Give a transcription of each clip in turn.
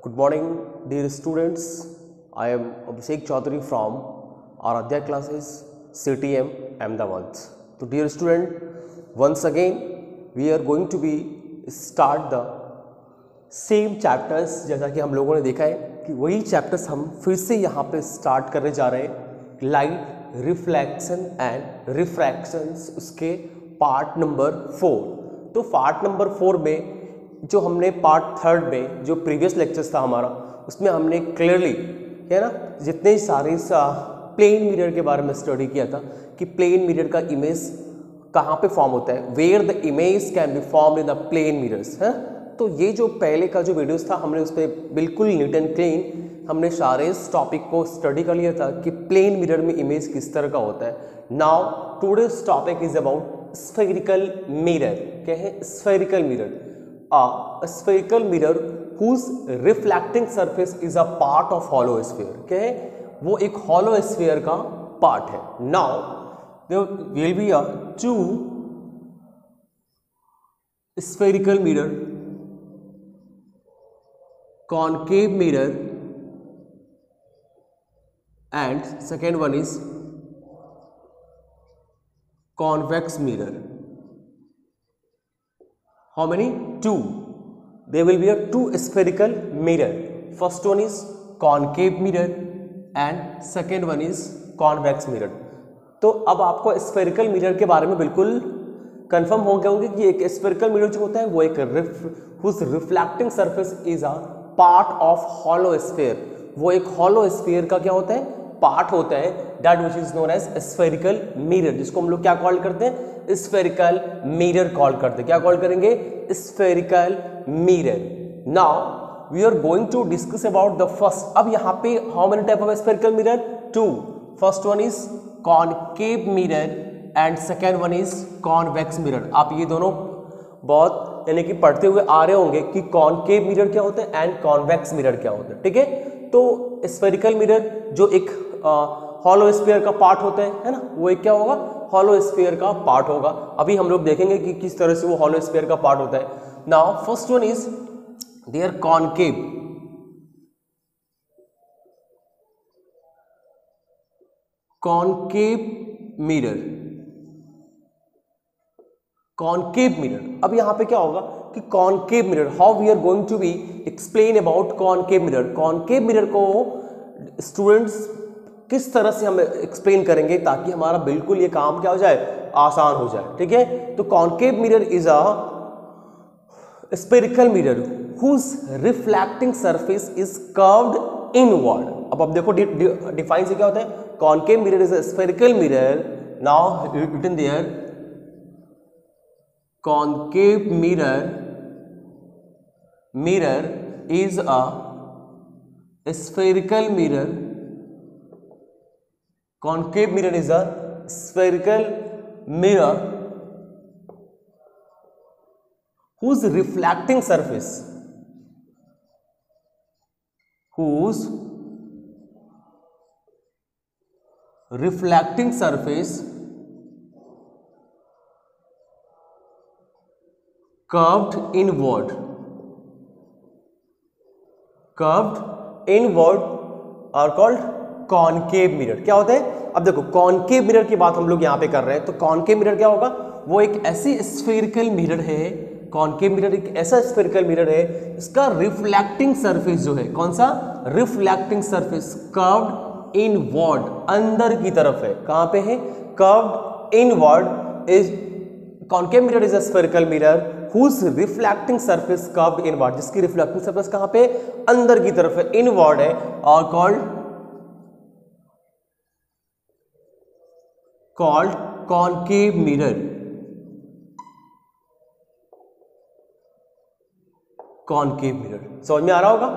Good morning, dear students. I am Abhishek Chaudhary from Aradhya classes, CTM, Ahmedabad. So, dear student, once again we are going to be start the same chapters. जैसा कि हम लोगों ने देखा है कि वही चैप्टर्स हम फिर से यहाँ पे स्टार्ट करने जा रहे हैं. लाइट रिफ्लेक्शन एंड रिफ्रैक्शंस, उसके पार्ट नंबर 4. तो पार्ट नंबर 4 में जो हमने पार्ट 3 में जो प्रीवियस लेक्चर्स था हमारा, उसमें हमने क्लियरली है ना जितने सारे प्लेन मिरर के बारे में स्टडी किया था कि प्लेन मिरर का इमेज कहाँ पे फॉर्म होता है, where the image can be form in the plane mirrors है. तो ये जो पहले का जो वीडियोस था हमने उस पर बिल्कुल नीट एंड क्लीन हमने सारे इस टॉपिक को स्टडी कर लिया था कि प्लेन मिरर में इमेज किस तरह का होता है. Now today's topic is about spherical mirror. क्या है spherical mirror? A spherical mirror whose reflecting surface is a part of hollow sphere. क्या है वो एक hollow sphere का पार्ट है. Now there will be a two spherical mirror, concave mirror, and second one is convex mirror. How many? Two. There will be a two spherical mirror. First one is concave mirror and second one is convex mirror. तो अब आपको spherical mirror के बारे में बिल्कुल confirm हो गए होंगे कि एक spherical mirror जो होता है वो एक whose reflecting surface is a part of hollow sphere. वो एक hollow sphere का क्या होता है? पार्ट होता है. That which is known as spherical mirror, जिसको हम लोग क्या कॉल करते हैं? स्फेरिकल मिरर कॉल करते. क्या कॉल करेंगे? Spherical mirror. Now we are going to discuss about the first. अब यहाँ पे how many type of spherical mirror? Two. First one is concave mirror and second one is convex mirror. आप ये दोनों बहुत यानी कि पढ़ते हुए आ रहे होंगे कि कॉनकेव मिरर क्या होता है एंड कॉन्वेक्स मिरर क्या होता है. ठीक है, तो स्फेरिकल मिरर जो एक हॉलो स्फीयर का पार्ट होता है ना, वो एक क्या होगा? हॉलो स्फीयर का पार्ट होगा. अभी हम लोग देखेंगे कि किस तरह से वो हॉलो स्फीयर का पार्ट होता है. Now first one is there concave. Concave mirror. Concave mirror. अब यहां पे क्या होगा कि concave mirror, how we are going to be explain about concave mirror. Concave mirror को स्टूडेंट्स किस तरह से हम एक्सप्लेन करेंगे ताकि हमारा बिल्कुल ये काम क्या हो जाए? आसान हो जाए. ठीक है, तो concave mirror is a spherical mirror whose reflecting surface is curved inward. अब देखो डिफाइन से क्या होता है? Concave mirror is a spherical mirror. Now written there concave mirror is a spherical mirror. Concave mirror is a spherical mirror whose reflecting surface curved inward are called concave mirror. क्या होता है? अब देखो concave mirror की बात हम लोग यहाँ पे कर रहे हैं, तो कॉनकेव मिरर क्या होगा? वो एक ऐसी स्फेरिकल मिरर है. कॉनकेव मिरर एक ऐसा स्फेरिकल मिरर है, इसका रिफ्लेक्टिंग सरफेस जो है, कौन सा? रिफ्लेक्टिंग सरफेस कर्व्ड इनवर्ड, अंदर की तरफ है. कहाँ पे है? Curved inward. Is concave mirror is a spherical mirror whose reflecting surface curved inward, जिसकी रिफ्लेक्टिंग सरफेस कहाँ पे? अंदर की तरफ है, इनवर्ड है, और called concave mirror. Concave mirror समझ में आ रहा होगा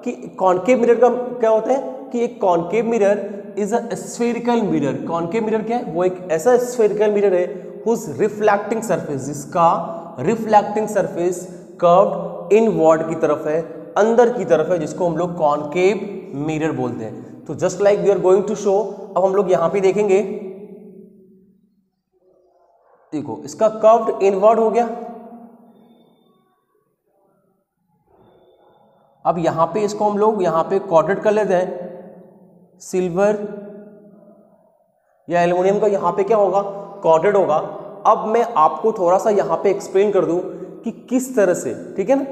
कि कॉनकेव मिरर का क्या होता है कि एक concave mirror is a spherical mirror. Concave mirror क्या है? वो एक ऐसा स्फेरिकल मिरर है whose reflecting surface, जिसका रिफ्लेक्टिंग सरफेस कर्व्ड इनवर्ड की तरफ है, अंदर की तरफ है, जिसको हम लोग कॉनकेव मिरर बोलते हैं. तो just like we are going to show. अब हम लोग यहां पे देखेंगे, देखो इसका कर्व्ड इनवर्ड हो गया, अब यहाँ पे इसको हम लोग यहाँ पे कॉटेड कर लेते हैं, सिल्वर या एल्युमिनियम का यहाँ पे क्या होगा, कॉटेड होगा। अब मैं आपको थोड़ा सा यहाँ पे एक्सप्लेन कर दूं कि किस तरह से, ठीक है ना,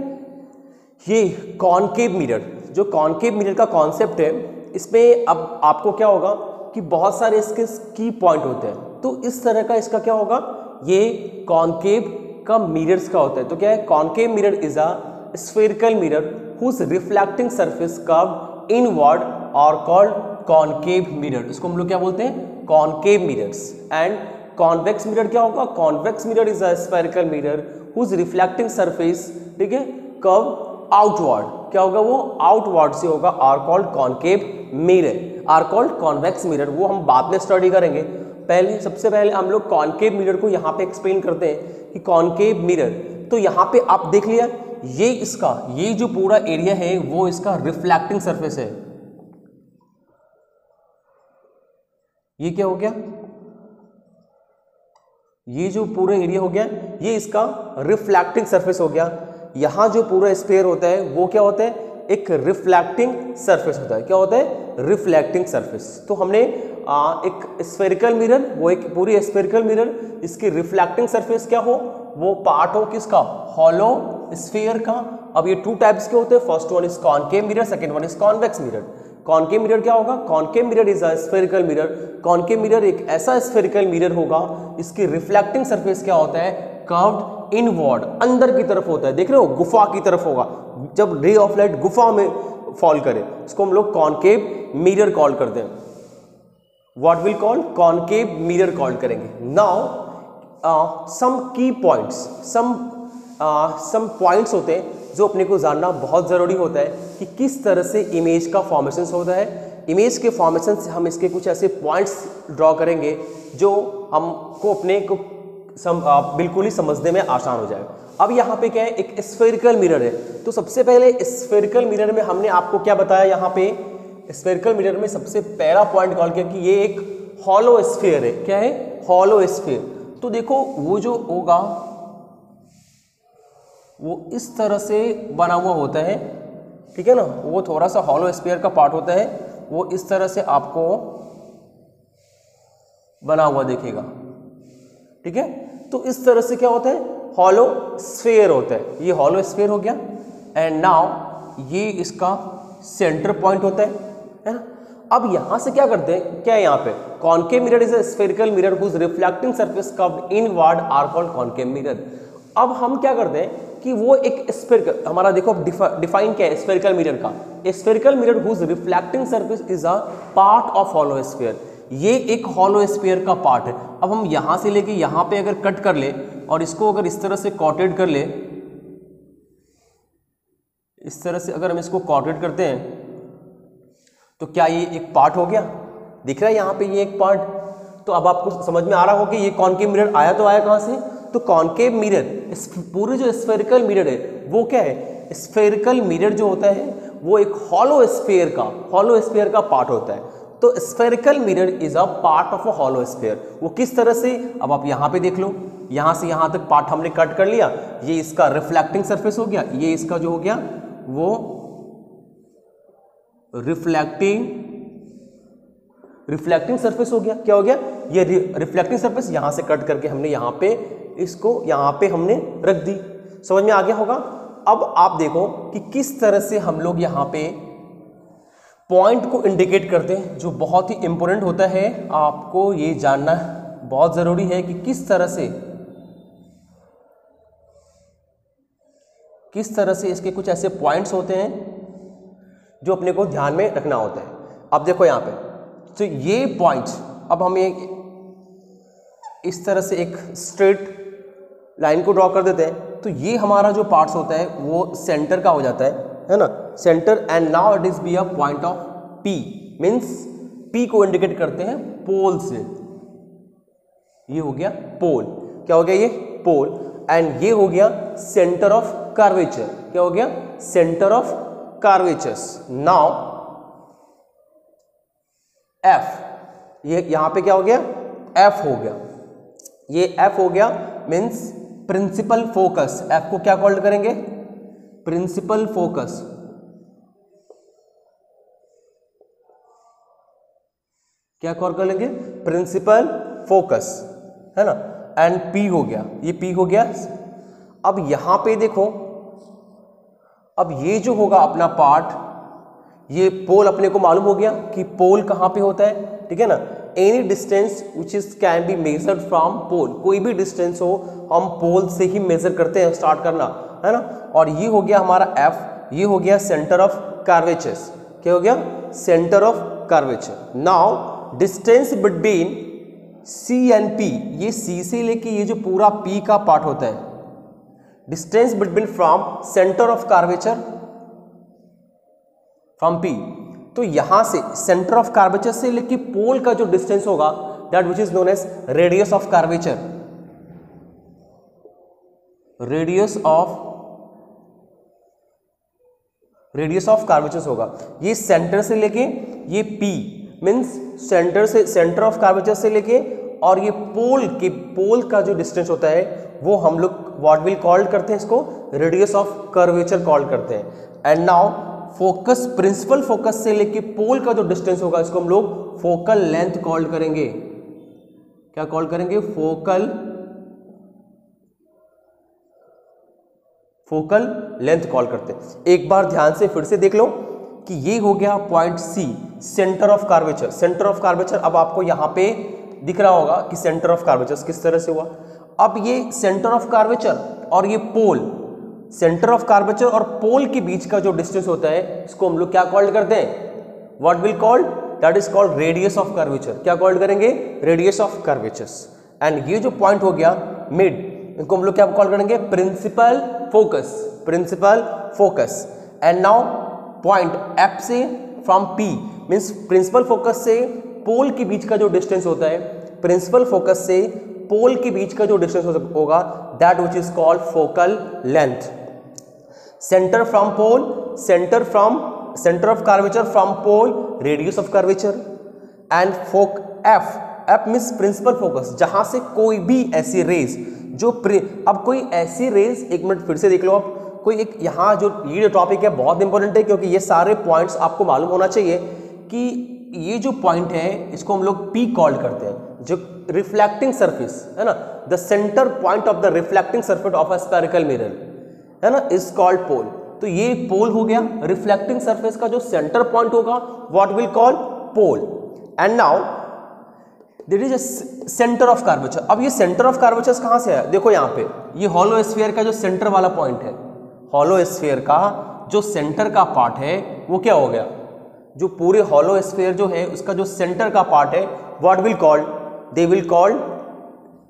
ये कॉनकेव मिरर, जो कॉनकेव मिरर का कॉन्सेप्ट है, इसमें अब आपको क्या होगा कि बहुत सारे इसके की पॉइंट होते हैं। तो इस तरह का इसका क्या होगा, ये कॉनकेव का मिरर्स का होता है। तो क्या है, concave mirror is a spherical mirror whose reflecting surface curved inward और कॉल्ड कॉनकेव मिरर। इसको हम लोग क्या बोलते हैं, concave mirrors. And convex mirror क्या होगा, convex mirror is a spherical mirror whose reflecting surface, ठीक है, कर्व आउटवर्ड, क्या होगा, वो आउटवर्ड से होगा, are called concave mirror, are called convex mirror. वो हम बाद में स्टडी करेंगे। पहले सबसे पहले हम लोग कॉनकेव मिरर को यहाँ पे एक्सप्लेन करते हैं कि कॉनकेव मिरर, तो यहाँ पे आप देख लिया, ये इसका ये जो पूरा एरिया है वो इसका रिफ्लेक्टिंग सरफेस है। ये क्या हो गया, ये जो पूरा एरिया हो गया ये इसका रिफ्लेक्टिंग सरफेस हो गया। यहाँ जो पूरा स्फीयर होता है वो क्या होता है, एक रिफ्लेक्टिंग सरफेस होता है। क्या होता है, रिफ्लेक्टिंग सरफेस। तो हमने एक स्फेरिकल मिरर, वो एक पूरी स्फेरिकल मिरर, इसकी रिफ्लेक्टिंग सरफेस क्या हो, वो पार्ट हो किसका, हॉलो स्फीयर का। अब ये टू टाइप्स के होते हैं, first one is concave mirror, second one is convex mirror. Concave mirror क्या होगा, concave mirror is a spherical mirror. Concave mirror एक ऐसा स्फेरिकल मिरर होगा, इसकी रिफ्लेक्टिंग सरफेस क्या होता है, कर्व्ड इनवर्ड, अंदर की तरफ होता है। देख रहे हो, गुफा की तरफ होगा, जब रे ऑफ लाइट गुफा में फॉल करे, इसको हम लोग कॉनकेव मिरर कॉल करते हैं। What will call, concave mirror call करेंगे। नाउ सम की पॉइंट्स, सम पॉइंट्स होते हैं जो अपने को जानना बहुत ज़रूरी होता है कि किस तरह से इमेज का फॉर्मेशन होता है। इमेज के फॉर्मेशन से हम इसके कुछ ऐसे पॉइंट्स ड्रॉ करेंगे जो हमको अपने को बिल्कुल ही समझने में आसान हो जाएगा। अब यहाँ पे क्या है, एक स्फेरिकल मिरर है। तो सबसे पहले स्फेरिकल मिरर में हमने आपको क्या बताया, यहाँ पे स्फेरिकल मिरर में सबसे पहला पॉइंट कॉल किया कि ये एक हॉलो स्फीयर है। क्या है, हॉलो स्फीयर। तो देखो वो जो होगा वो इस तरह से बना हुआ होता है, ठीक है ना, वो थोड़ा सा हॉलो स्फीयर का पार्ट होता है, वो इस तरह से आपको बना हुआ दिखेगा, ठीक है। तो इस तरह से क्या होता है, हॉलो स्फीयर होता है। ये हॉलो स्फीयर हो गया। एंड नाउ ये इसका सेंटर पॉइंट होता है ना। अब यहां से क्या करते हैं, क्या है यहाँ पे, concave mirror is a spherical mirror whose reflecting surface curved inward are called concave mirror. अब हम क्या करते हैं कि वो एक स्फेरिकल, हमारा देखो डिफाइन क्या है स्फेरिकल मिरर का, spherical mirror whose reflecting surface is a part of hollow sphere. ये एक हॉलो स्फीयर का पार्ट है। अब हम यहां से लेके यहां पे अगर कट कर ले और इसको अगर इस तरह से कॉटेड कर ले, इस तरह से अगर हम इसको कॉटेड करते हैं तो क्या ये एक पार्ट हो गया, दिख रहा है यहाँ पे ये एक पार्ट। तो अब आपको समझ में आ रहा होगा कि ये कॉनकेव मिरर आया तो आया कहाँ से, तो कॉनकेव मिरर, इस पूरे जो स्फेरिकल मिरर है वो क्या है, स्फेरिकल मिरर जो होता है वो एक हॉलो स्फीयर का पार्ट होता है। तो spherical mirror is a part of a hollow sphere. वो किस तरह से, अब आप यहाँ पे देख लो, यहाँ से यहाँ तक पार्ट हमने कट कर लिया, ये इसका रिफ्लेक्टिंग सरफेस हो गया, ये इसका जो हो गया वो रिफ्लेक्टिंग सरफेस हो गया। क्या हो गया, ये रिफ्लेक्टिंग सरफेस यहां से कट करके हमने यहां पे इसको यहां पे हमने रख दी। समझ में आ गया होगा। अब आप देखो कि किस तरह से हम लोग यहां पे पॉइंट को इंडिकेट करते हैं, जो बहुत ही इंपॉर्टेंट होता है। आपको ये जानना बहुत जरूरी है कि किस तरह से इसके कुछ ऐसे पॉइंट्स होते हैं जो अपने को ध्यान में रखना होता है। अब देखो यहाँ पे, तो ये पॉइंट्स, अब हम एक इस तरह से एक स्ट्रेट लाइन को ड्रॉ कर देते हैं, तो ये हमारा जो पार्ट्स होता है वो सेंटर का हो जाता है ना, centre. And now it is be a point of P, means P को इंडिकेट करते हैं पोल से। ये हो गया पोल, क्या हो गया ये पोल। एंड ये हो गया सेंटर ऑफ कर्वेचर, क्या हो गया centre of curvatures. Now F, ये यहां पे क्या हो गया, एफ हो गया, ये एफ हो गया, मीन्स प्रिंसिपल फोकस। एफ को क्या कॉल्ड करेंगे, प्रिंसिपल फोकस। क्या कॉल कर लेंगे, प्रिंसिपल फोकस, है ना। एंड P हो गया, ये P हो गया। अब यहां पे देखो, अब ये जो होगा अपना पार्ट, ये पोल अपने को मालूम हो गया कि पोल कहां पे होता है, ठीक है ना। Any distance which is can be measured from pole, कोई भी डिस्टेंस हो हम पोल से ही मेजर करते हैं, स्टार्ट करना, है ना। और ये हो गया हमारा F, ये हो गया सेंटर ऑफ कर्वेचर, क्या हो गया, centre of curvature. Now distance between C and P, ये C से लेके ये जो पूरा P का पार्ट होता है, distance between from centre of curvature from P, तो यहां से सेंटर ऑफ कर्वेचर से लेके पोल का जो डिस्टेंस होगा that which is known as radius of curvature, radius of curvature होगा। ये सेंटर से लेके ये P मींस सेंटर से, सेंटर ऑफ कर्वेचर से लेके और ये पोल का जो डिस्टेंस होता है वो हम लोग व्हाट विल कॉल्ड करते हैं, इसको रेडियस ऑफ कर्वेचर कॉल्ड करते हैं। And now focus, principal focus से लेके पोल का जो डिस्टेंस होगा इसको हम लोग फोकल लेंथ कॉल्ड करेंगे। क्या कॉल्ड करेंगे, फोकल लेंथ कॉल करते हैं। एक बार ध्यान से फिर से देख लो कि ये हो गया point C, centre of curvature. Centre of curvature अब आपको यहां पे दिख रहा होगा कि सेंटर ऑफ कर्वेचर किस तरह से हुआ। अब ये सेंटर ऑफ कर्वेचर और ये पोल, सेंटर ऑफ कर्वेचर और पोल के बीच का जो डिस्टेंस होता है इसको हम लोग क्या कॉल्ड करते हैं, what will called, that is called radius of curvature. क्या कॉल्ड करेंगे, रेडियस ऑफ कर्वेचर। एंड ये जो पॉइंट हो गया मिड, इनको हम लोग क्या कॉल करेंगे, principal focus, principal focus. And now point F से from P means principal focus से पोल के बीच का जो डिस्टेंस होता है, प्रिंसिपल फोकस से पोल के बीच का जो डिस्टेंस होगा that which is called focal length. Center from pole, center of curvature from pole, radius of curvature. And F means principal focus, जहां से कोई भी ऐसी रेज जो अब कोई ऐसी रेज, एक मिनट फिर से देख लो, आप कोई एक यहाँ जो ये टॉपिक है बहुत इंपॉर्टेंट है, क्योंकि ये सारे पॉइंट्स आपको मालूम होना चाहिए कि ये जो पॉइंट है इसको हम लोग P कॉल्ड करते हैं, जो रिफ्लेक्टिंग सरफेस है ना, the centre point of the reflecting surface of a spherical mirror, है ना, इज कॉल्ड पोल। तो ये पोल हो गया, रिफ्लेक्टिंग सरफेस का जो सेंटर पॉइंट होगा what will call pole. And now there is a center of curvature. अब ये सेंटर ऑफ कर्वेचर कहां से है, देखो यहाँ पे ये हॉलो स्फीयर का जो सेंटर वाला पॉइंट है, हॉलो स्फीयर का जो सेंटर का पार्ट है वो क्या हो गया, जो पूरे हॉलो स्फीयर जो है उसका जो सेंटर का पार्ट है what will called, they will called,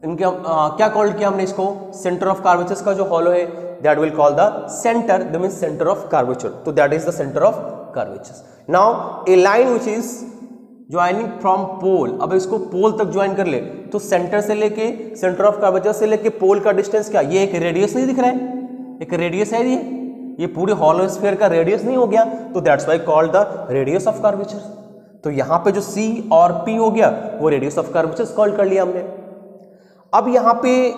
इनके क्या कॉल्ड किया हमने इसको, सेंटर ऑफ कर्वेचर का जो हॉलो है that will call the centre, that means centre of curvature. तो that is the centre of curvature. Now a line which is joining from pole, अब इसको पोल तक ज्वाइन कर ले तो सेंटर से लेके, सेंटर ऑफ कर्वेचर से लेके पोल का डिस्टेंस क्या, ये एक रेडियस नहीं दिख रहा है, एक रेडियस है ये पूरे हॉलो स्फीयर का रेडियस नहीं हो गया, तो that's why called the radius of curvature. तो यहां पे जो C और P हो गया वो रेडियस ऑफ कर्वेचर कॉल कर लिया हमने। अब यहां पे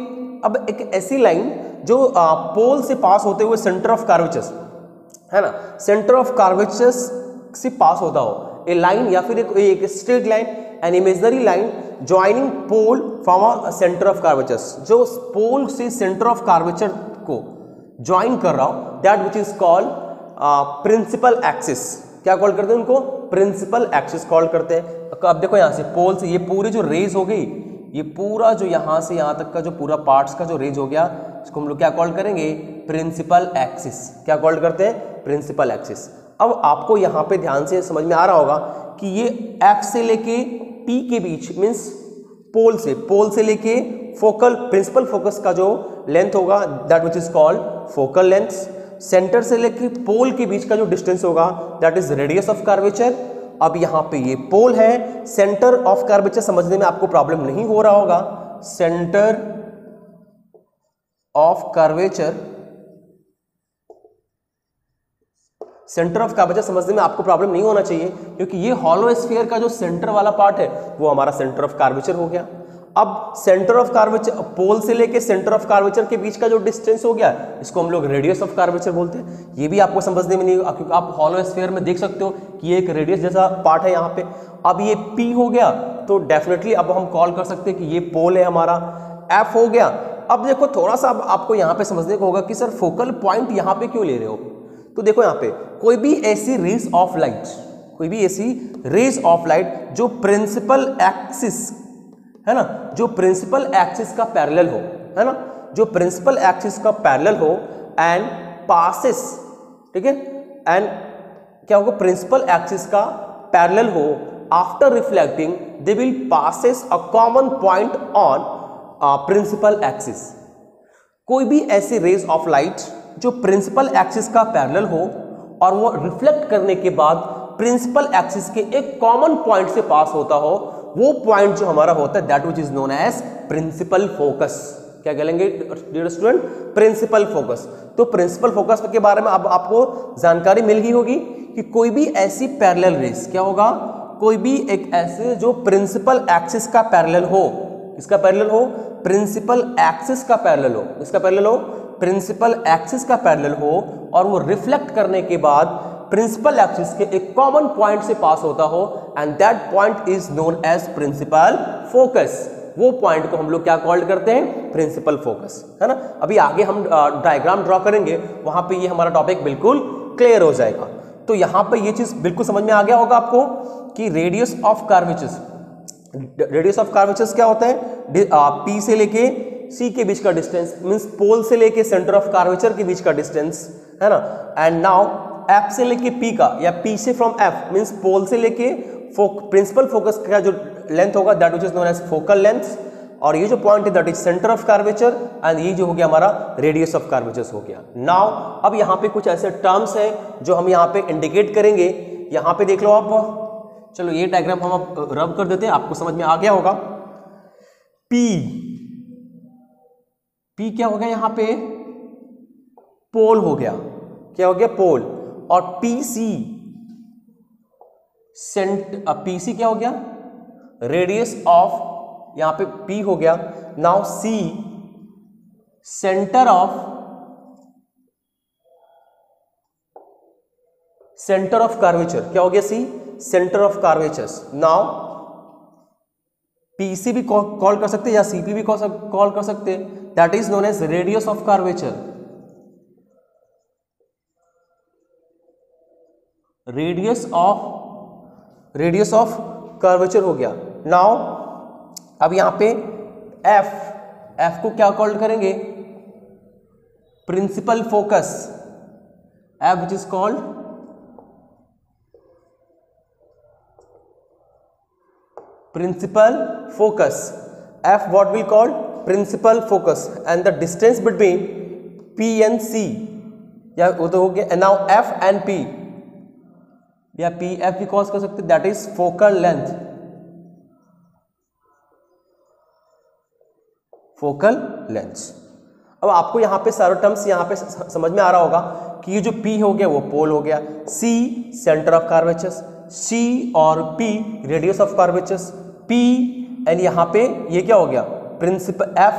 अब एक ऐसी लाइन जो पोल से पास होते हुए सेंटर ऑफ कर्वेचर, है ना, सेंटर ऑफ कर्वेचर से पास होता हो ए लाइन, या फिर एक straight line, an imaginary line joining pole from a center of curvature, जो पोल से सेंटर ऑफ कर्वेचर को ज्वाइन कर रहा हूं that which is called principal axis. क्या कॉल करते हैं उनको, प्रिंसिपल एक्सिस कॉल करते हैं। अब देखो यहां से पोल से ये पूरी जो रेज हो गई, ये पूरा जो यहां से यहां तक का जो पूरा पार्ट्स का जो रेज हो गया इसको हम लोग क्या कॉल करेंगे, प्रिंसिपल एक्सिस। क्या कॉल करते हैं, प्रिंसिपल एक्सिस। अब आपको यहां पे ध्यान से समझ में आ रहा होगा कि ये F से लेके P के बीच मींस पोल से लेके फोकल, प्रिंसिपल फोकस का जो लेंथ होगा that which is called focal length. Centre से लेके पोल के बीच का जो डिस्टेंस होगा that is radius of curvature. अब यहां पे ये पोल है, सेंटर ऑफ कर्वेचर समझने में आपको प्रॉब्लम नहीं हो रहा होगा, centre of curvature, centre of curvature समझने में आपको प्रॉब्लम नहीं होना चाहिए, क्योंकि ये हॉलो स्फीयर का जो सेंटर वाला पार्ट है वो हमारा सेंटर ऑफ कर्वेचर हो गया। अब सेंटर ऑफ कार्वेचर, पोल से लेके सेंटर ऑफ कार्वेचर के बीच का जो डिस्टेंस हो गया इसको हम लोग रेडियस ऑफ कार्वेचर बोलते हैं। ये भी आपको समझने में नहीं, क्योंकि आप हॉलो स्फीयर में देख सकते हो कि ये एक रेडियस जैसा पार्ट है यहाँ पे। अब ये P हो गया तो डेफिनेटली अब हम कॉल कर सकते हैं कि ये पोल है हमारा। F हो गया। अब देखो थोड़ा सा अब आपको यहाँ पे समझने को होगा कि सर फोकल पॉइंट यहाँ पे क्यों ले रहे हो। तो देखो यहाँ पे कोई भी ऐसी रेज ऑफ लाइट, कोई भी ऐसी रेज ऑफ लाइट जो प्रिंसिपल एक्सिस है ना, जो प्रिंसिपल एक्सिस का पैरेलल हो, है ना, जो प्रिंसिपल एक्सिस का पैरेलल हो एंड पासेस, ठीक है, एंड क्या होगा, प्रिंसिपल एक्सिस का पैरेलल हो, after reflecting they will passes a common point on principal axis. कोई भी ऐसी रेज ऑफ लाइट जो प्रिंसिपल एक्सिस का पैरेलल हो और वो रिफ्लेक्ट करने के बाद प्रिंसिपल एक्सिस के एक कॉमन पॉइंट से पास होता हो, वो पॉइंट जो हमारा होता है that which is known as principal focus. क्या कहेंगे डियर स्टूडेंट, प्रिंसिपल फोकस। तो प्रिंसिपल फोकस के बारे में अब आपको जानकारी मिल गई होगी कि कोई भी ऐसी पैरेलल रेज, क्या होगा, कोई भी एक ऐसे जो प्रिंसिपल एक्सिस का पैरेलल हो, इसका पैरेलल हो, प्रिंसिपल एक्सिस का पैरेलल हो, इसका पैरेलल हो, प्रिंसिपल एक्सिस का पैरेलल हो और वो रिफ्लेक्ट करने के बाद प्रिंसिपल एक्सिस के एक कॉमन पॉइंट से पास होता हो, and that point is known as principal focus. वो पॉइंट को हम लोग क्या कॉल्ड करते हैं, प्रिंसिपल फोकस, है ना। अभी आगे हम डायग्राम ड्रॉ करेंगे, वहां पे ये हमारा टॉपिक बिल्कुल क्लियर हो जाएगा। तो यहां पे ये चीज बिल्कुल समझ में आ गया होगा आपको कि radius of curvatures, radius of curvatures क्या होता है, P से लेके C के बीच का डिस्टेंस, मींस पोल से लेके सेंटर ऑफ कर्वेचर के बीच का डिस्टेंस, है ना। एंड नाउ F से लेके P का, या P से फ्रॉम F मींस पोल से लेके प्रिंसिपल फोकस का जो लेंथ होगा that which is known as focal length, और ये जो पॉइंट है that is centre of curvature, and ये जो हो गया हमारा रेडियस ऑफ कर्वेचर्स हो गया। नाउ अब यहाँ पे कुछ ऐसे टर्म्स हैं जो हम यहाँ पे इंडिकेट करेंगे। यहाँ पे देख लो आप, चलो ये डायग्राम हम अब रब कर देते हैं, आपको समझ में आ गया होगा। P क्या हो गया यहाँ पे, पोल हो गया, क्या हो गया, पोल। और PC क्या हो गया, रेडियस ऑफ, यहाँ पे P हो गया। Now C centre of curvature, क्या हो गया, C centre of curvatures. Now PC भी कॉल कर सकते हैं या CP भी कॉल कर सकते हैं, that is known as radius of curvature, radius of curvature हो गया। नाउ अब यहां पे F को क्या कॉल करेंगे, principal focus, F which is called principal focus. F what we call principal focus, and the distance between P and C, या वो तो हो गया। and now F and P, या PF भी कॉल कर सकते, that is focal length, focal length। अब आपको यहाँ पे सारे टर्म्स यहाँ पे समझ में आ रहा होगा कि ये जो P हो गया वो पोल हो गया, C centre of curvatures, C और P radius of curvatures, P and यहाँ पे ये क्या हो गया, प्रिंसिपल F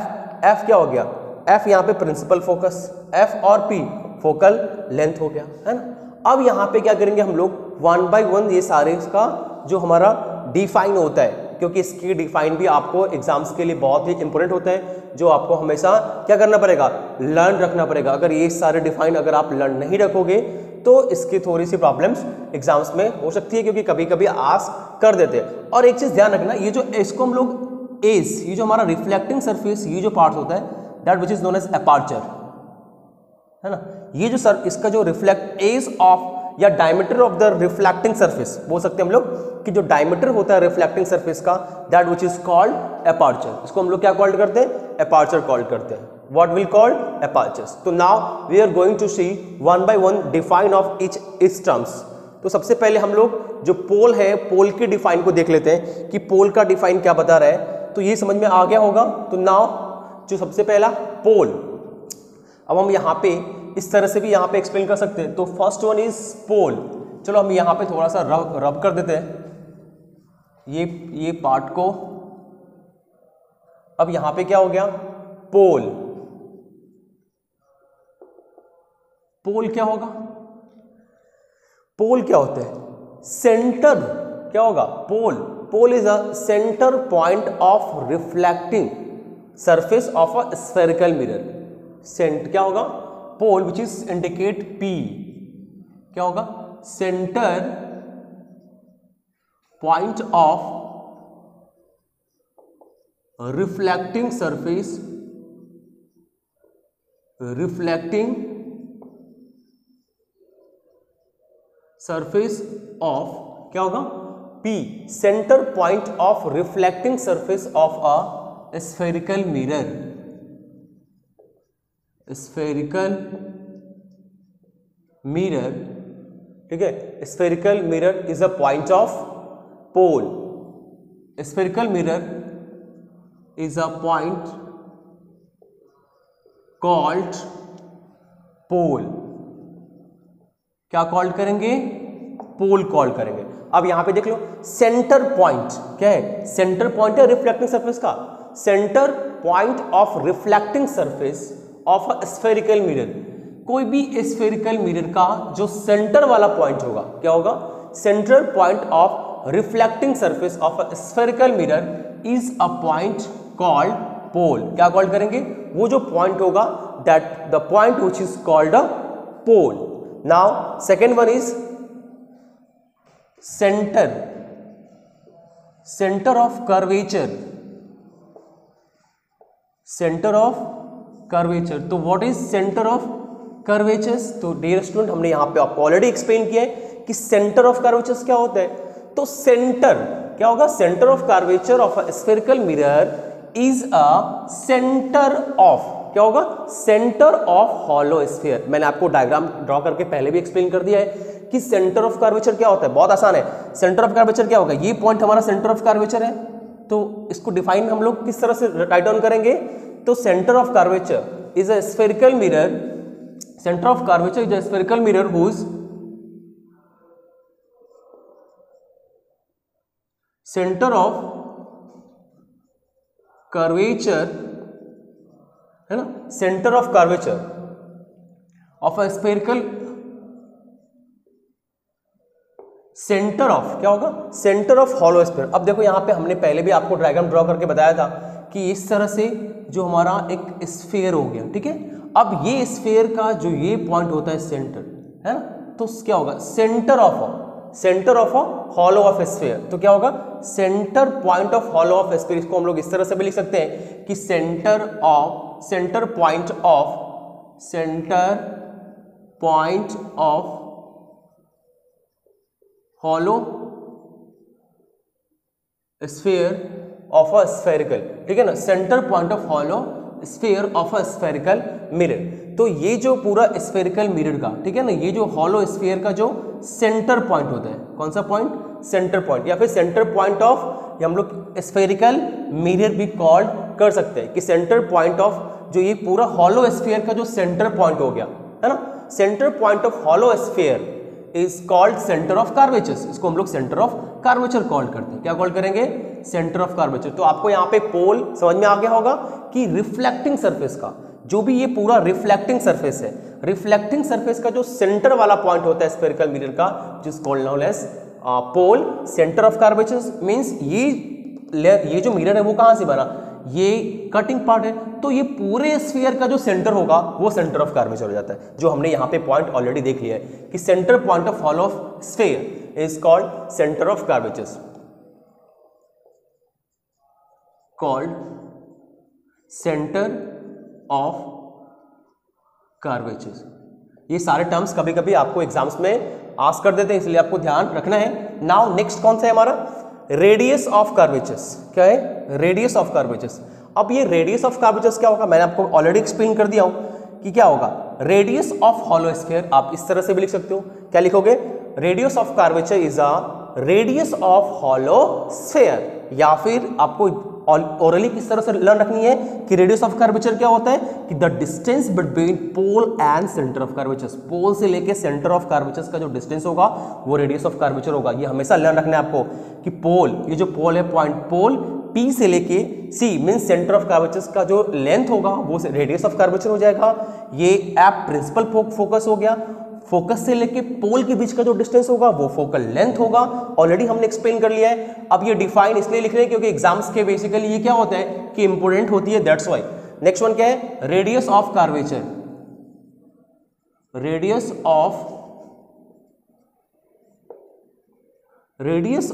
क्या हो गया, F यहाँ पे प्रिंसिपल फोकस, F और P फोकल लेंथ हो गया, है ना। अब यहाँ पे क्या करेंगे हम लोग, वन बाय वन ये सारे इसका जो हमारा डिफाइन होता है, क्योंकि इसकी डिफाइन भी आपको एग्जाम्स के लिए बहुत ही इंपॉर्टेंट होता है, जो आपको हमेशा क्या करना पड़ेगा, लर्न रखना पड़ेगा। अगर ये सारे डिफाइन अगर आप लर्न नहीं रखोगे तो इसकी थोड़ी सी प्रॉब्लम्स एग्जाम्स में हो सकती है, क्योंकि कभी कभी आस्क कर देते हैं। और एक चीज ध्यान रखना, ये जो इसको हम लोग एज, ये जो हमारा रिफ्लेक्टिंग सरफेस, ये जो पार्ट होता है that which is known as aperture, है ना। ये जो सर इसका जो रिफ्लेक्ट एज ऑफ या diameter of the reflecting surface बोल सकते हैं हम लोग, कि जो डायमीटर होता है रिफ्लेक्टिंग सरफेस का that which is called aperture, इसको हम लोग क्या कॉल्ड करते हैं, अपर्चर कॉल्ड करते हैं। What will call apertures? तो now we are going to see one by one define of each terms. तो सबसे पहले हम लोग जो पोल है, पोल के डिफाइन को देख लेते हैं कि पोल का डिफाइन क्या बता रहा है। तो ये समझ में आ गया होगा। तो नाउ जो सबसे पहला पोल, अब हम यहाँ पे इस तरह से भी यहाँ पे एक्सप्लेन कर सकते हैं। तो फर्स्ट वन इज पोल। चलो हम यहाँ पे थोड़ा सा रब कर देते हैं ये पार्ट को, अब यहां पे क्या हो गया, पोल। पोल क्या होगा, पोल क्या होते हैं, सेंटर, क्या होगा, pole. Pole is a centre point of reflecting surface of a spherical mirror. Centre क्या होगा, pole which is indicate P, क्या होगा, centre point of reflecting surface, reflecting surface of, क्या होगा, P, centre point of reflecting surface of a spherical mirror. Spherical mirror, ठीक है, spherical mirror is a point of pole. स्फेरिकल मिरर is a point called pole। क्या called करेंगे, pole call करेंगे। अब यहां पे देख लो, सेंटर पॉइंट क्या है, सेंटर पॉइंट है रिफ्लेक्टिंग सरफेस का, centre point of reflecting surface of a spherical mirror. कोई भी स्फेरिकल मिरर का जो सेंटर वाला पॉइंट होगा, क्या होगा, central point of reflecting surface of a spherical mirror is a point called pole. क्या कॉल्ड करेंगे, वो जो पॉइंट होगा, that the point which is called a pole. Now second one is centre, centre of curvature, centre of curvature. तो what is centre of curvatures, तो dear student हमने यहां पे आपको ऑलरेडी एक्सप्लेन किया है कि सेंटर ऑफ कर्वेचर्स क्या होता है। तो सेंटर क्या होगा, centre of curvature of a spherical mirror is a center of, क्या होगा, सेंटर ऑफ हॉलो स्फीयर। मैंने आपको डायग्राम ड्रॉ करके पहले भी एक्सप्लेन कर दिया है कि सेंटर ऑफ कर्वेचर क्या होता है, बहुत आसान है। सेंटर ऑफ कर्वेचर क्या होगा, ये पॉइंट हमारा सेंटर ऑफ कर्वेचर है, तो इसको डिफाइन हम लोग किस तरह से राइट डाउन करेंगे, तो center of curvature is a spherical mirror, center of curvature is a spherical mirror whose center of curvature, है ना, center of curvature of a spherical, center of क्या होगा, सेंटर ऑफ हॉलो स्फीयर। अब देखो यहां पे हमने पहले भी आपको डायग्राम ड्रॉ करके बताया था कि इस तरह से जो हमारा एक स्फीयर हो गया, ठीक है। अब ये स्फीयर का जो ये पॉइंट होता है सेंटर, है ना, तो क्या होगा, centre of, centre of hollow of sphere. तो क्या होगा, centre point of hollow of sphere. इसको हम लोग इस तरह से भी लिख सकते हैं कि centre of, centre point of, centre point of hollow sphere of a spherical, ठीक है ना, centre point of hollow sphere of a spherical mirror. तो ये जो पूरा स्फेरिकल मिरर का, ठीक है ना, ये जो हॉलो स्फीयर का जो सेंटर पॉइंट होता है, कौन सा पॉइंट, सेंटर पॉइंट, या फिर सेंटर पॉइंट ऑफ, हम लोग स्फेरिकल मिरर भी कॉल्ड कर सकते हैं कि सेंटर पॉइंट ऑफ जो ये पूरा हॉलो स्फीयर का जो सेंटर पॉइंट हो गया, है ना, centre point of hollow sphere is called centre of curvature. इसको हम लोग सेंटर ऑफ कर्वेचर कॉल करते हैं। क्या कॉल करेंगे, सेंटर ऑफ कर्वेचर। तो आपको यहाँ पे पोल समझ में आ गया होगा कि रिफ्लेक्टिंग सरफेस का जो भी ये पूरा रिफ्लेक्टिंग सरफेस है, रिफ्लेक्टिंग सरफेस का जो सेंटर वाला पॉइंट होता है स्फेरिकल मिरर का, जिस called known as pole, center of curvature means ये जो मिरर है वो कहां से बना, ये कटिंग पार्ट है, तो ये पूरे स्फीयर का जो सेंटर होगा वो सेंटर ऑफ कर्वेचर हो जाता है। जो हमने यहाँ पे पॉइंट ऑलरेडी देख लिया है कि centre point of hollow of sphere is called centre of curvature, called centre of curvature. ये सारे टर्म्स कभी कभी आपको एग्जाम्स में आस्क कर देते हैं, इसलिए आपको ध्यान रखना है। नाउ नेक्स्ट कौन सा है हमारा, रेडियस ऑफ कर्वेचर्स। क्या है, रेडियस ऑफ कर्वेचर्स। अब ये रेडियस ऑफ कर्वेचर्स क्या होगा, मैंने आपको ऑलरेडी एक्सप्लेन कर दिया हूं कि क्या होगा, रेडियस ऑफ हॉलो स्फीयर आप इस तरह से भी लिख सकते हो। क्या लिखोगे, radius of curvature is a radius of hollow sphere, या फिर आपको ओरली किस तरह से लर्न रखनी है कि रेडियस ऑफ कर्वेचर क्या होता है कि the distance between pole and centre of curvature. Pole से लेके सेंटर ऑफ कर्वेचर का जो डिस्टेंस होगा वो रेडियस ऑफ कर्वेचर होगा। ये हमेशा लर्न रखना है आपको कि पोल, ये जो पोल है पॉइंट पोल P से लेके C means centre of curvature का जो लेंथ होगा वो रेडियस ऑफ कर्वेचर हो जाएगा। ये F प्रिंसिपल फोकस हो गया। फोकस से लेके पोल के बीच का जो डिस्टेंस होगा वो फोकल लेंथ होगा। ऑलरेडी हमने एक्सप्लेन कर लिया है। अब ये डिफाइन इसलिए लिख रहे हैं क्योंकि एग्जाम्स के बेसिकली ये क्या होता है कि इंपोर्टेंट होती है, दैट्स व्हाई। नेक्स्ट वन क्या है, radius of curvature. Radius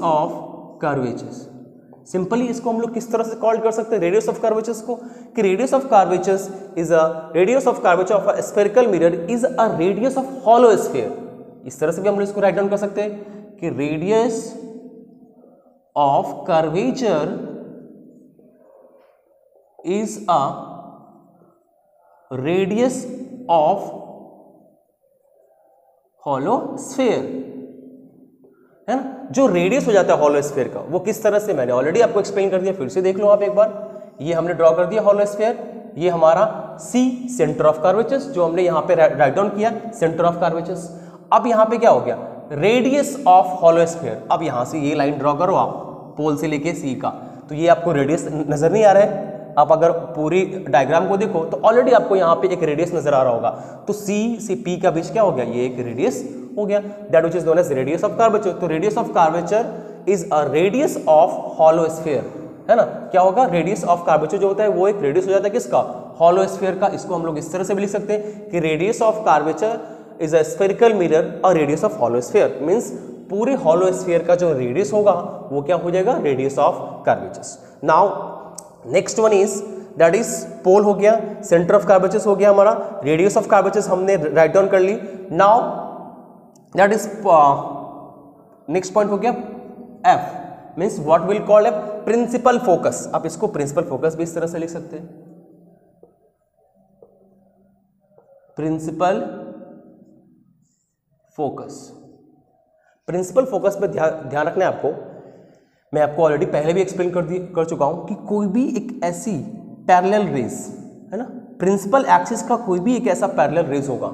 of curvatures, simply इसको हम लोग किस तरह से कॉल कर सकते हैं रेडियस ऑफ कर्वेचर्स को, कि radius of curvatures is a radius of curvature of a spherical mirror is a radius of hollow sphere. इस तरह से भी हम लोग इसको राइट डाउन कर सकते हैं कि radius of curvature is a radius of hollow sphere, है ना। जो रेडियस हो जाता है हॉलो स्फीयर का वो किस तरह से, मैंने ऑलरेडी आपको एक्सप्लेन कर दिया, फिर से देख लो आप एक बार। ये हमने ड्रॉ कर दिया हॉलो स्फीयर, ये हमारा C सेंटर ऑफ कर्वेचर्स जो हमने यहाँ पे राइट डाउन किया सेंटर ऑफ कर्वेचर्स। अब यहाँ पे क्या हो गया, रेडियस ऑफ हॉलो स्फीयर। अब यहाँ से ये लाइन ड्रॉ करो आप पोल से लेके C का, तो ये आपको रेडियस नजर नहीं आ रहा है। आप अगर पूरी डायग्राम को देखो तो ऑलरेडी आपको यहाँ पे एक रेडियस नजर आ रहा होगा। तो C से P का बीच क्या हो गया, ये एक रेडियस हो गया, that which is known as radius of curvature. तो radius of curvature is a radius of hollow sphere, है ना। क्या होगा, रेडियस ऑफ कर्वेचर जो होता है वो एक रेडियस हो जाता है किसका, हॉलो स्फीयर का। इसको हम लोग इस तरह से भी लिख सकते हैं कि radius of curvature is a spherical mirror और radius of hollow sphere means पूरे हॉलो स्फीयर का जो रेडियस होगा वो क्या हो जाएगा, radius of curvatures. Now next one is that is pole हो गया, सेंटर ऑफ कर्वेचर्स हो गया हमारा, रेडियस ऑफ कर्वेचर्स हमने राइट डाउन कर ली। Now that is next point हो गया F means what will call F principal focus. आप इसको प्रिंसिपल फोकस भी इस तरह से लिख सकते हैं, प्रिंसिपल फोकस। प्रिंसिपल फोकस पे ध्यान रखना है आपको, मैं आपको ऑलरेडी पहले भी एक्सप्लेन कर चुका हूं कि कोई भी एक ऐसी पैरेलल रेज, है ना, प्रिंसिपल एक्सिस का कोई भी एक ऐसा पैरेलल रेज होगा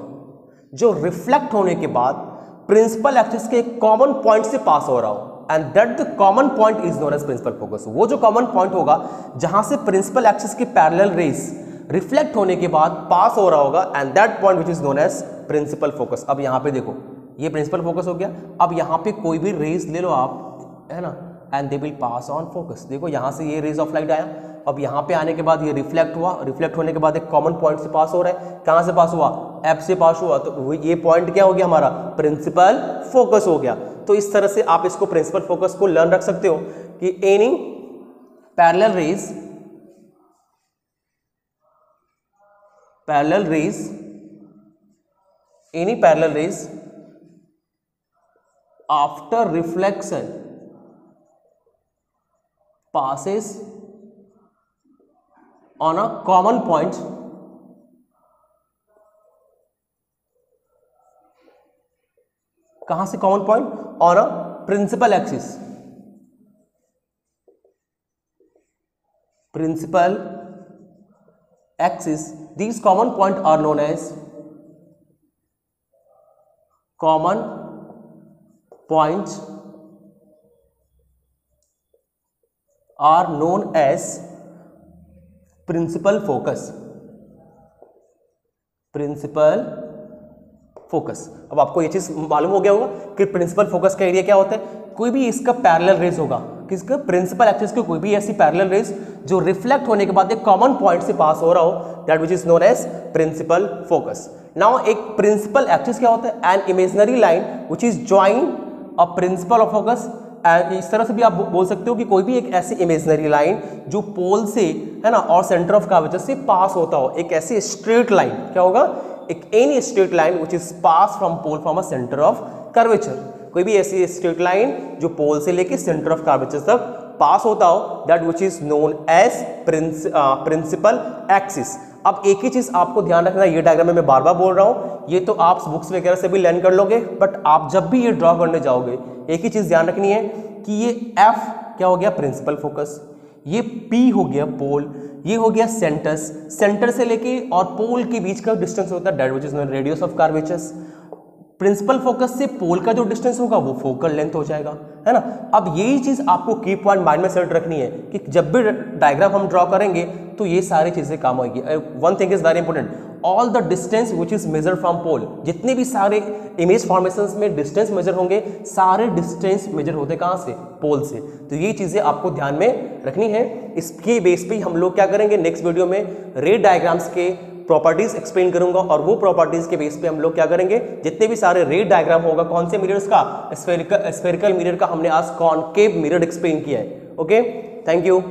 जो रिफ्लेक्ट होने के बाद प्रिंसिपल एक्सिस के एक कॉमन पॉइंट से पास हो रहा हो, and that the common point is known as principal focus. वो जो कॉमन पॉइंट होगा जहां से प्रिंसिपल एक्सिस के पैरेलल रेज रिफ्लेक्ट होने के बाद पास हो रहा होगा, and that point which is known as principal focus. अब यहां पे देखो ये प्रिंसिपल फोकस हो गया। अब यहां पे कोई भी रेज ले लो आप, है ना, and they will pass on focus. देखो यहां से ये रेज ऑफ लाइट आया, अब यहां पे आने के बाद ये रिफ्लेक्ट हुआ, रिफ्लेक्ट होने के बाद एक कॉमन पॉइंट से पास हो रहा है। कहां से पास हुआ, F से पास हुआ, तो ये पॉइंट क्या हो गया हमारा, प्रिंसिपल फोकस हो गया। तो इस तरह से आप इसको प्रिंसिपल फोकस को लर्न रख सकते हो कि any parallel rays after reflection passes on a common point कहां से common point, on a principal axis. Principal axis, these common point are known as common points are known as principal focus. Principal focus, अब आपको ये चीज मालूम हो गया होगा कि प्रिंसिपल फोकस का एरिया क्या होता है। कोई भी इसका पैरेलल रेज होगा, किसका, प्रिंसिपल एक्सिस के कोई भी ऐसी पैरेलल रेज जो रिफ्लेक्ट होने के बाद एक कॉमन पॉइंट से पास हो रहा हो, that which is known as principal focus. Now एक प्रिंसिपल एक्सिस क्या होता है, an imaginary line which is join a principal of focus. इस तरह से भी आप बोल सकते हो कि कोई भी एक ऐसी इमेजिनरी लाइन जो पोल से, है ना, और सेंटर ऑफ कर्वेचर से पास होता हो, एक ऐसी स्ट्रेट लाइन क्या होगा, एक any straight line which is pass from pole from a center of curvature. कोई भी ऐसी स्ट्रेट लाइन जो पोल से लेके सेंटर ऑफ कर्वेचर तक पास होता हो, that which is known as principal axis. अब एक ही चीज आपको ध्यान रखना, ये डायग्राम में मैं बार बार बोल रहा हूं, ये तो आप बुक्स वगैरह से भी लर्न कर लोगे, बट आप जब भी ये ड्रॉ करने जाओगे एक ही चीज ध्यान रखनी है कि ये F क्या हो गया, प्रिंसिपल फोकस, ये P हो गया पोल, ये हो गया सेंटर से लेके और पोल के बीच का डिस्टेंस होता है that which is known radius of curvatures. Principal focus से पोल का जो डिस्टेंस होगा वो फोकल लेंथ हो जाएगा, है है ना। अब यही चीज आपको की पॉइंट माइंड में सेट रखनी है कि जब भी डायग्राम हम ड्रॉ करेंगे तो ये सारी चीजें काम आएगी। One thing is very important, all the distance which is measure from pole, जितने भी सारे इमेज फॉर्मेशंस में डिस्टेंस मेजर होंगे, सारे डिस्टेंस मेजर होते कहाँ से, पोल से। तो ये चीजें आपको ध्यान में रखनी है। इसके बेस पे हम लोग क्या करेंगे, नेक्स्ट वीडियो में रे डायग्राम्स के प्रॉपर्टीज एक्सप्लेन करूंगा, और वो प्रॉपर्टीज के बेस पे हम लोग क्या करेंगे, जितने भी सारे रे डायग्राम होगा, कौन से मिरर्स का, स्फेरिकल मिरर का हमने आज कॉनकेव मिरर एक्सप्लेन किया है। Okay, thank you.